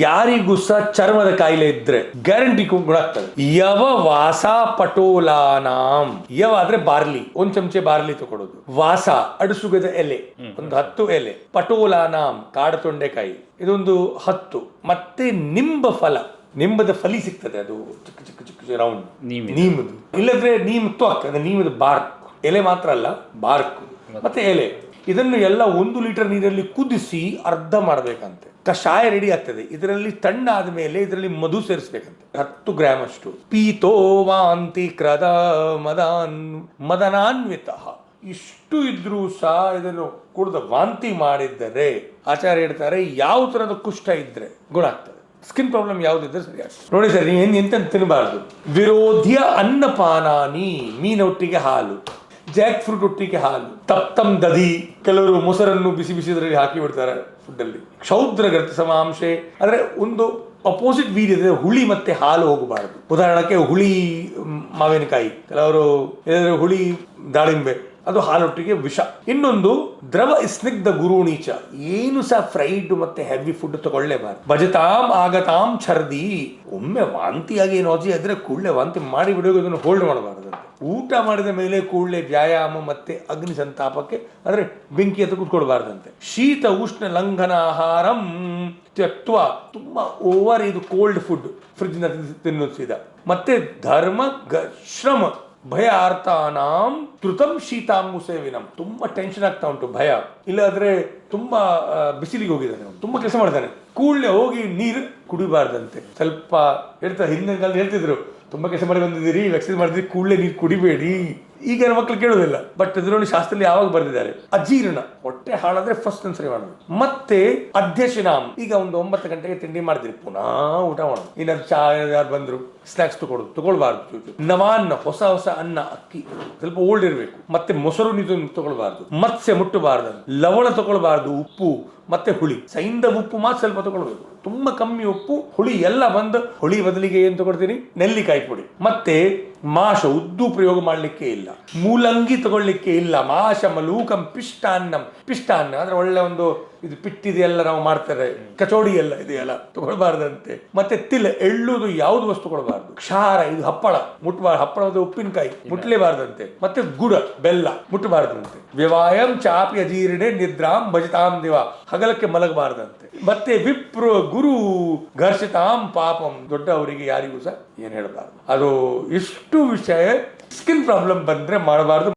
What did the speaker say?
ಯಾರಿಗೂ ಸಹ ಚರ್ಮದ ಕಾಯಿಲೆ ಇದ್ರೆ ಗ್ಯಾರಂಟಿ ಗುಣ ಆಗ್ತದೆ. ಯವ ವಾಸ ಪಟೋಲಾನಾಂ, ಯವ ಆದ್ರೆ ಬಾರ್ಲಿ, ಒಂದ್ ಚಮಚೆ ಬಾರ್ಲಿ ತಗೊಳ್ಳೋದು. ವಾಸ ಅಡುಸುಗದ ಎಲೆ ಒಂದು 10 ಎಲೆ, ಪಟೋಲಾನಾಂ ಕಾಡು ತೊಂಡೆಕಾಯಿ ಇದೊಂದು 10, ಮತ್ತೆ ನಿಂಬ ಫಲ, ನಿಂಬದ ಫಲಿ ಸಿಗ್ತದೆ, ಅದು ಚಿಕ್ಕ ಚಿಕ್ಕ ಚಿಕ್ಕ ರೌಂಡ್ ನೀಮದು, ಇಲ್ಲದ್ರೆ ನೀಮ್ ಆಗ್ತದೆ, ನೀಮದ ಬಾರ್ಕ್, ಎಲೆ ಮಾತ್ರ ಅಲ್ಲ ಬಾರ್ಕ್ ಮತ್ತೆ ಎಲೆ, ಇದನ್ನು ಎಲ್ಲ 1 ಲೀಟರ್ ನೀರಲ್ಲಿ ಕುದಿಸಿ ಅರ್ಧ ಮಾಡಬೇಕಂತೆ. ಕಷಾಯ ರೆಡಿ ಆಗ್ತದೆ. ಇದರಲ್ಲಿ ತಣ್ಣಾದ ಮೇಲೆ ಇದರಲ್ಲಿ ಮಧು ಸೇರಿಸಬೇಕಂತೆ 10 ಗ್ರಾಮ್ ಅಷ್ಟು. ಪೀತೋ ವಾಂತಿ ಕ್ರದ ಮದನಾನ್ವಿತ, ಇಷ್ಟು ಇದ್ರೂ ಸಹ ಇದನ್ನು ಕುಡಿದು ವಾಂತಿ ಮಾಡಿದ್ದರೆ ಆಚಾರ್ಯ ಹೇಳ್ತಾರೆ ಯಾವ ತರದ ಕುಷ್ಠ ಇದ್ರೆ ಗುಣ ಆಗ್ತದೆ. ಸ್ಕಿನ್ ಪ್ರಾಬ್ಲಮ್ ಯಾವುದಿದ್ರೆ ಸರಿ ಆಗ್ತದೆ. ನೋಡಿ ಸರ್, ಎಂತ ತಿನ್ನಬಾರ್ದು. ವಿರೋಧಿಯ ಅನ್ನಪಾನಾನಿ, ಮೀನೊಟ್ಟಿಗೆ ಹಾಲು, ಜಾಕ್ ಫ್ರೂಟ್ ಒಟ್ಟಿಗೆ ಹಾಲು, ತಪ್ತಂ ದಧಿ, ಕೆಲವರು ಮೊಸರನ್ನು ಬಿಸಿ ಬಿಸಿದ್ರಲ್ಲಿ ಹಾಕಿ ಬಿಡ್ತಾರೆ ಫುಡ್ ಅಲ್ಲಿ. ಕ್ಷೌದ್ರ ಗರ್ತ ಸಮಾಂಶೆ, ಅಂದ್ರೆ ಒಂದು ಅಪೋಸಿಟ್ ವೀರ್ಯದ ಹುಳಿ ಮತ್ತೆ ಹಾಲು ಹೋಗಬಾರದು. ಉದಾಹರಣಕ್ಕೆ ಹುಳಿ ಮಾವಿನಕಾಯಿ, ಕೆಲವರು ಹುಳಿ ದಾಳಿಂಬೆ, ಅದು ಹಾಲೊಟ್ಟಿಗೆ ವಿಷ. ಇನ್ನೊಂದು ದ್ರವ ಸ್ನಿಗ್ಧ ಗುರುಣೀಚ, ಏನು ಸಹ ಫ್ರೈಡ್ ಮತ್ತೆ ಹೆವಿ ಫುಡ್ ತಗೊಳ್ಳೇಬಾರ್ದು. ಭಜತಾಂ ಆಗತಾಂ ಛರ್ದಿ, ಒಮ್ಮೆ ವಾಂತಿಯಾಗಿ ನಾಜಿ ಆದ್ರೆ ಕೂಡಲೇ ವಾಂತಿ ಮಾಡಿ ಬಿಡೋದು, ಅದನ್ನು ಹೋಲ್ಡ್ ಮಾಡಬಾರದಂತೆ. ಊಟ ಮಾಡಿದ ಮೇಲೆ ಕೂಡಲೇ ವ್ಯಾಯಾಮ ಮತ್ತೆ ಅಗ್ನಿ ಸಂತಾಪಕ್ಕೆ ಅಂದ್ರೆ ಬೆಂಕಿ ಹತ್ರ ಕೂತ್ಕೊಳ್ಬಾರ್ದಂತೆ. ಶೀತ ಉಷ್ಣ ಲಂಘನ ಆಹಾರಂ ತ್ಯಕ್ತ್ವ, ತುಂಬಾ ಓವರ್ ಇದು ಕೋಲ್ಡ್ ಫುಡ್ ಫ್ರಿಡ್ಜ್ ನ ತಿನ್ನಿಸಿದ. ಮತ್ತೆ ಧರ್ಮ ಶ್ರಮ ಭಯ ಅರ್ಥಾನಾಂ ತ್ರುತಂ ಶೀತಾಂಗು ಸೇವಿನಂ, ತುಂಬಾ ಟೆನ್ಷನ್ ಆಗ್ತಾ ಉಂಟು, ಭಯ, ಇಲ್ಲಾದ್ರೆ ತುಂಬಾ ಬಿಸಿಲಿಗೆ ಹೋಗಿದ್ದಾನೆ, ತುಂಬಾ ಕೆಲಸ ಮಾಡ್ತಾನೆ, ಕೂಡಲೇ ಹೋಗಿ ನೀರು ಕುಡಿಬಾರ್ದಂತೆ. ಸ್ವಲ್ಪ ಹಿಂದಿನ ಕಾಲದಲ್ಲಿ ಹೇಳ್ತಿದ್ರು, ತುಂಬಾ ಕೆಲಸ ಮಾಡಿ ಬಂದಿದ್ದೀರಿ, ಎಕ್ಸರ್ಸೈಸ್ ಮಾಡಿದ್ರಿ, ಕೂಡಲೇ ನೀರು ಕುಡಿಬೇಡಿ. ಈಗ ಮಕ್ಕಳು ಕೇಳೋದಿಲ್ಲ, ಬಟ್ ಇದರಲ್ಲಿ ಶಾಸ್ತ್ರದಲ್ಲಿ ಯಾವಾಗ ಬರೆದಿದ್ದಾರೆ, ಅಜೀರ್ಣ, ಹೊಟ್ಟೆ ಹಾಳಾದ್ರೆ ಫಸ್ಟ್ ಸರಿ ಮಾಡೋದು. ಮತ್ತೆ ಅಧ್ಯಶನಾಂ, ಈಗ ಒಂದು 9 ಗಂಟೆಗೆ ತಿಂಡಿ ಮಾಡಿದ್ರಿ, ಪುನಃ ಊಟ ಮಾಡೋದು. ಇನ್ನು ಚಾ ಯಾರು ಬಂದ್ರು ಸ್ನಾಕ್ಸ್ ತಗೊಳ್ಬಾರ್ದು. ನವಾನ್ನ, ಹೊಸ ಹೊಸ ಅನ್ನ, ಅಕ್ಕಿ ಸ್ವಲ್ಪ ಓಲ್ಡ್ ಇರಬೇಕು. ಮತ್ತೆ ಮೊಸರು ನೀರು ತಗೊಳ್ಬಾರ್ದು. ಮತ್ಸ್ಯ ಮುಟ್ಟಬಾರ್ದು. ಲವಣ ತಗೊಳ್ಬಾರ್ದು. ಉಪ್ಪು ಮತ್ತೆ ಹುಳಿ, ಸೈಂಧವ ಉಪ್ಪು ಮಾತ್ರ ಸ್ವಲ್ಪ ತಗೊಳ್ಬೇಕು, ತುಂಬಾ ಕಮ್ಮಿ ಉಪ್ಪು, ಹುಳಿ ಎಲ್ಲ ಬಂದು, ಹುಳಿ ಬದಲಿಗೆ ಏನ್ ತಗೊಳ್ತೀನಿ, ನೆಲ್ಲಿಕಾಯಿ ಪುಡಿ. ಮತ್ತೆ ಮಾಷ, ಉದ್ದು ಪ್ರಯೋಗ ಮಾಡ್ಲಿಕ್ಕೆ ಇಲ್ಲ. ಮೂಲಂಗಿ ತಗೊಳ್ಳಿಕ್ಕೆ ಇಲ್ಲ. ಮಾಷ ಮಲೂಕಂ ಪಿಷ್ಟಾನ್ನಂ, ಪಿಷ್ಟಾನ್ನ ಅಂದ್ರೆ ಒಳ್ಳೆ ಒಂದು ಇದು ಪಿಟ್ಟಿದೆಲ್ಲ ನಾವು ಮಾಡ್ತಾರೆ, ಕಚೋಡಿ ಎಲ್ಲ ಇದೆಯಲ್ಲ ತಗೊಳ್ಬಾರ್ದಂತೆ. ಮತ್ತೆ ತಿಲ್, ಎಳ್ಳುದು ಯಾವ್ದು ವಸ್ತು ತಗೊಳ್ಬಾರ್ದು. ಕ್ಷಾರ, ಇದು ಹಪ್ಪಳ ಮುಟ್ಬಾರ್ದು, ಹಪ್ಪಳದ ಉಪ್ಪಿನಕಾಯಿ ಮುಟ್ಲೇಬಾರ್ದಂತೆ. ಮತ್ತೆ ಗುಡ, ಬೆಲ್ಲ ಮುಟ್ಟಬಾರ್ದಂತೆ. ವ್ಯವಾಯಂ ಚಾಪಿ ಅಜೀರ್ಣೆ ನಿದ್ರಾಂ ಭಜತಾಂ ದಿವ, ಹಗಲಕ್ಕೆ ಮಲಗಬಾರ್ದಂತೆ. ಮತ್ತೆ ವಿಪ್ರ ಗುರು ಘರ್ಷಿತಾಂ ಪಾಪಂ, ದೊಡ್ಡವರಿಗೆ ಯಾರಿಗೂ ಸಹ ಏನ್ ಹೇಳಬಾರ್ದು. ಅದು ಇಷ್ಟು ವಿಷಯ. ಸ್ಕಿನ್ ಪ್ರಾಬ್ಲಮ್ ಬಂದ್ರೆ ಮಾಡಬಾರ್ದು.